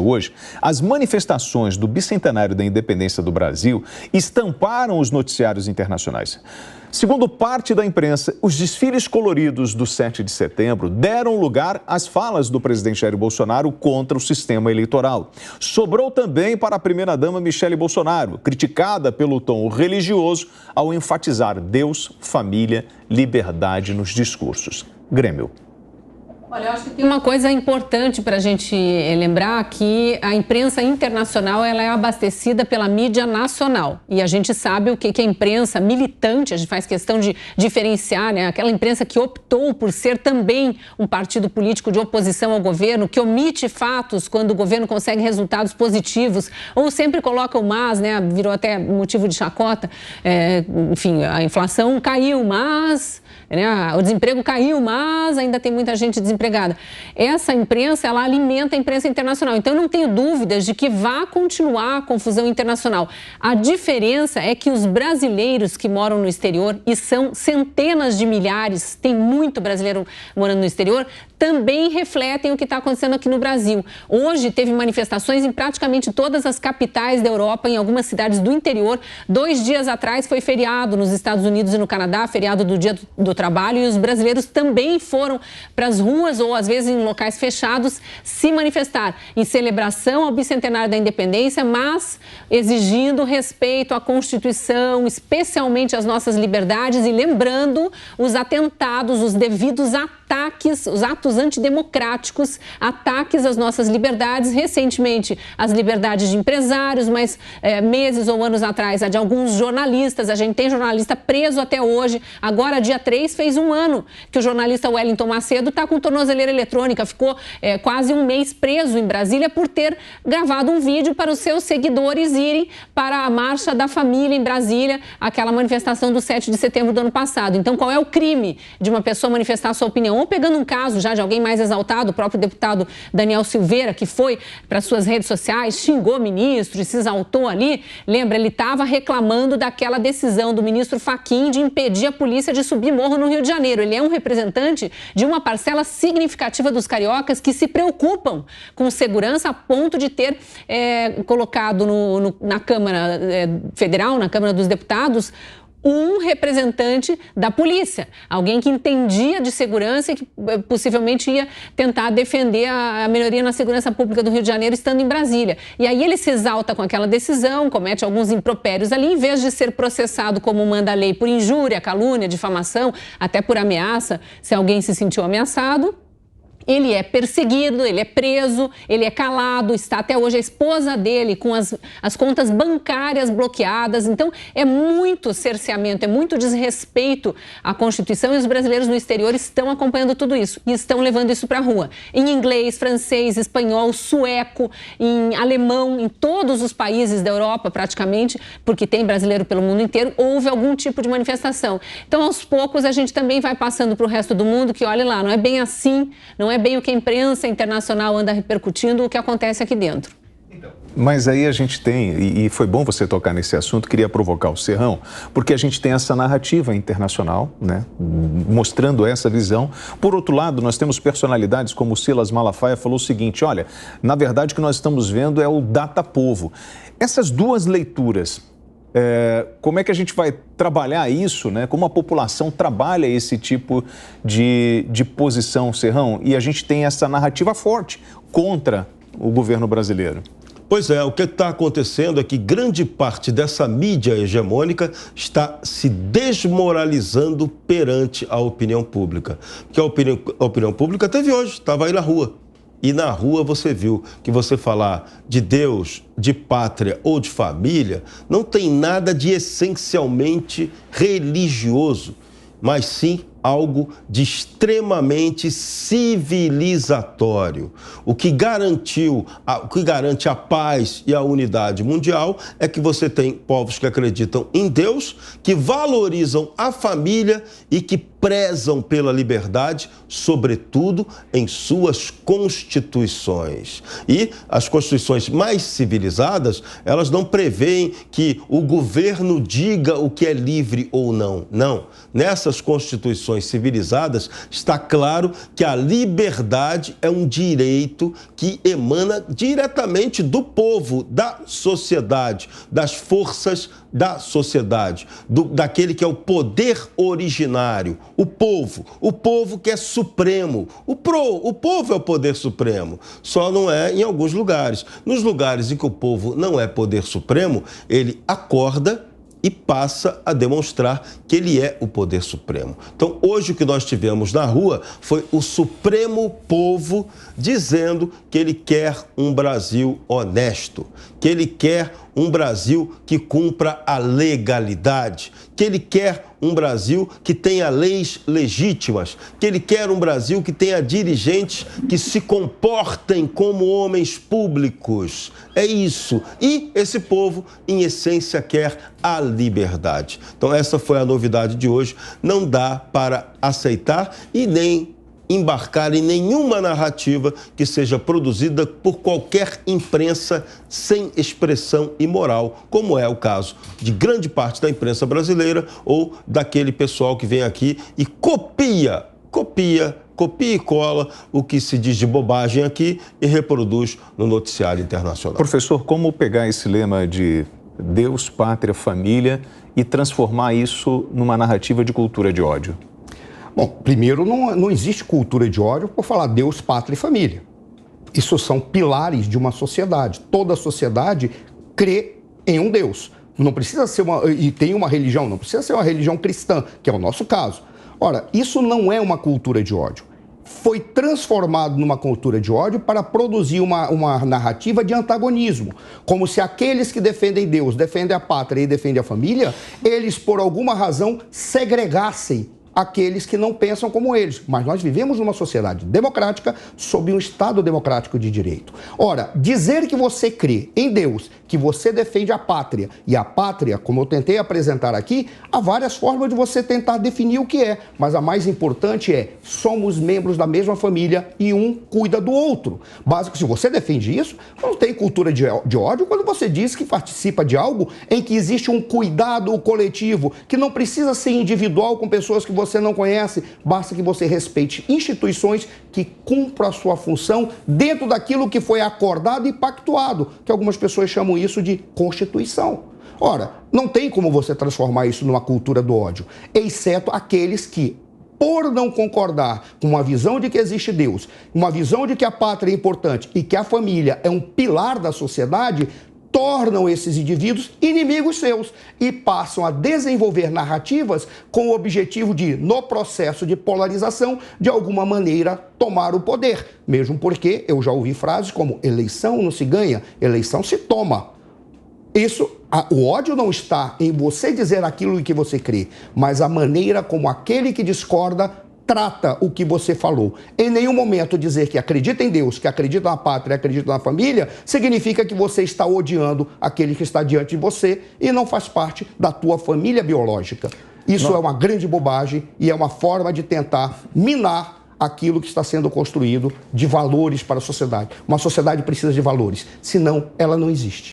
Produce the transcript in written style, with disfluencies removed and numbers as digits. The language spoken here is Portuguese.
Hoje, as manifestações do bicentenário da independência do Brasil estamparam os noticiários internacionais. Segundo parte da imprensa, os desfiles coloridos do 7 de setembro deram lugar às falas do presidente Jair Bolsonaro contra o sistema eleitoral. Sobrou também para a primeira-dama Michele Bolsonaro, criticada pelo tom religioso ao enfatizar Deus, família, liberdade nos discursos. Grêmio. Olha, eu acho que tem uma coisa importante para a gente lembrar, que a imprensa internacional ela é abastecida pela mídia nacional. E a gente sabe o que a imprensa militante, a gente faz questão de diferenciar, né? Aquela imprensa que optou por ser também um partido político de oposição ao governo, que omite fatos quando o governo consegue resultados positivos, ou sempre coloca o mas, né? Virou até motivo de chacota. Enfim, a inflação caiu, mas... o desemprego caiu, mas ainda tem muita gente desempregada. Essa imprensa, ela alimenta a imprensa internacional. Então, eu não tenho dúvidas de que vai continuar a confusão internacional. A diferença é que os brasileiros que moram no exterior, e são centenas de milhares, tem muito brasileiro morando no exterior, também refletem o que está acontecendo aqui no Brasil. Hoje teve manifestações em praticamente todas as capitais da Europa, em algumas cidades do interior. 2 dias atrás foi feriado nos Estados Unidos e no Canadá, feriado do Dia do Trabalho, e os brasileiros também foram para as ruas ou às vezes em locais fechados se manifestar em celebração ao bicentenário da independência, mas exigindo respeito à Constituição, especialmente às nossas liberdades, e lembrando os atentados, os devidos ataques, os atos antidemocráticos, ataques às nossas liberdades, recentemente as liberdades de empresários, mas meses ou anos atrás a de alguns jornalistas. A gente tem jornalista preso até hoje. Agora, dia 3, fez 1 ano que o jornalista Wellington Macedo está com tornozeleira eletrônica, ficou quase 1 mês preso em Brasília por ter gravado um vídeo para os seus seguidores irem para a Marcha da Família em Brasília, aquela manifestação do 7 de setembro do ano passado. Então, qual é o crime de uma pessoa manifestar sua opinião? Ou pegando um caso já de alguém mais exaltado, o próprio deputado Daniel Silveira, que foi para suas redes sociais, xingou ministro e se exaltou ali. Lembra, ele estava reclamando daquela decisão do ministro Fachin de impedir a polícia de subir morro no Rio de Janeiro. Ele é um representante de uma parcela significativa dos cariocas que se preocupam com segurança, a ponto de ter colocado na Câmara Federal, na Câmara dos Deputados, um representante da polícia, alguém que entendia de segurança e que possivelmente ia tentar defender a melhoria na segurança pública do Rio de Janeiro estando em Brasília. E aí ele se exalta com aquela decisão, comete alguns impropérios ali, em vez de ser processado como manda a lei por injúria, calúnia, difamação, até por ameaça, se alguém se sentiu ameaçado. Ele é perseguido, ele é preso, ele é calado, está até hoje a esposa dele com as contas bancárias bloqueadas. Então, é muito cerceamento, é muito desrespeito à Constituição, e os brasileiros no exterior estão acompanhando tudo isso e estão levando isso para a rua. Em inglês, francês, espanhol, sueco, em alemão, em todos os países da Europa praticamente, porque tem brasileiro pelo mundo inteiro, houve algum tipo de manifestação. Então, aos poucos, a gente também vai passando para o resto do mundo que, olha lá, não é bem assim, não é bem o que a imprensa internacional anda repercutindo, o que acontece aqui dentro. Mas aí a gente tem, e foi bom você tocar nesse assunto, queria provocar o Serrão, porque a gente tem essa narrativa internacional, né, mostrando essa visão. Por outro lado, nós temos personalidades como o Silas Malafaia falou o seguinte, olha, na verdade o que nós estamos vendo é o data-povo. Essas duas leituras, como é que a gente vai trabalhar isso, né? Como a população trabalha esse tipo de posição, Serrão? E a gente tem essa narrativa forte contra o governo brasileiro. Pois é, o que está acontecendo é que grande parte dessa mídia hegemônica está se desmoralizando perante a opinião pública. Porque a opinião pública teve hoje, estava aí na rua. E na rua você viu que você falar de Deus, de pátria ou de família, não tem nada de essencialmente religioso, mas sim algo de extremamente civilizatório. O que garante a paz e a unidade mundial é que você tem povos que acreditam em Deus, que valorizam a família e que prezam pela liberdade, sobretudo em suas constituições. E as constituições mais civilizadas, elas não prevêem que o governo diga o que é livre ou não. Não. Nessas constituições civilizadas está claro que a liberdade é um direito que emana diretamente do povo, da sociedade, das forças da sociedade, daquele que é o poder originário, o povo que é supremo. O povo é o poder supremo, só não é em alguns lugares. Nos lugares em que o povo não é poder supremo, ele acorda e passa a demonstrar que ele é o poder supremo. Então, hoje o que nós tivemos na rua foi o supremo povo dizendo que ele quer um Brasil honesto, que ele quer um Brasil que cumpra a legalidade, que ele quer um Brasil que tenha leis legítimas, que ele quer um Brasil que tenha dirigentes que se comportem como homens públicos. É isso. E esse povo, em essência, quer a liberdade. Então, essa foi a novidade de hoje. Não dá para aceitar e nem embarcar em nenhuma narrativa que seja produzida por qualquer imprensa sem expressão e moral, como é o caso de grande parte da imprensa brasileira ou daquele pessoal que vem aqui e copia e cola o que se diz de bobagem aqui e reproduz no noticiário internacional. Professor, como pegar esse lema de Deus, pátria, família e transformar isso numa narrativa de cultura de ódio? Bom, primeiro, não existe cultura de ódio por falar Deus, pátria e família. Isso são pilares de uma sociedade. Toda sociedade crê em um Deus. Não precisa ser e tem uma religião, não precisa ser uma religião cristã, que é o nosso caso. Ora, isso não é uma cultura de ódio. Foi transformado numa cultura de ódio para produzir uma narrativa de antagonismo. Como se aqueles que defendem Deus, defendem a pátria e defendem a família, eles, por alguma razão, segregassem aqueles que não pensam como eles. Mas nós vivemos numa sociedade democrática sob um Estado democrático de direito. Ora, dizer que você crê em Deus, que você defende a pátria, e a pátria, como eu tentei apresentar aqui, há várias formas de você tentar definir o que é, mas a mais importante é, somos membros da mesma família e um cuida do outro. Básico, se você defende isso, não tem cultura de ódio quando você diz que participa de algo em que existe um cuidado coletivo, que não precisa ser individual com pessoas que você não conhece, basta que você respeite instituições que cumpram a sua função dentro daquilo que foi acordado e pactuado, que algumas pessoas chamam isso de Constituição. Ora, não tem como você transformar isso numa cultura do ódio, exceto aqueles que, por não concordar com uma visão de que existe Deus, uma visão de que a pátria é importante e que a família é um pilar da sociedade, tornam esses indivíduos inimigos seus e passam a desenvolver narrativas com o objetivo de, no processo de polarização, de alguma maneira tomar o poder. Mesmo porque eu já ouvi frases como eleição não se ganha, eleição se toma. O ódio não está em você dizer aquilo em que você crê, mas a maneira como aquele que discorda trata o que você falou. Em nenhum momento dizer que acredita em Deus, que acredita na pátria, acredita na família, significa que você está odiando aquele que está diante de você e não faz parte da tua família biológica. Isso é uma grande bobagem e é uma forma de tentar minar aquilo que está sendo construído de valores para a sociedade. Uma sociedade precisa de valores, senão ela não existe.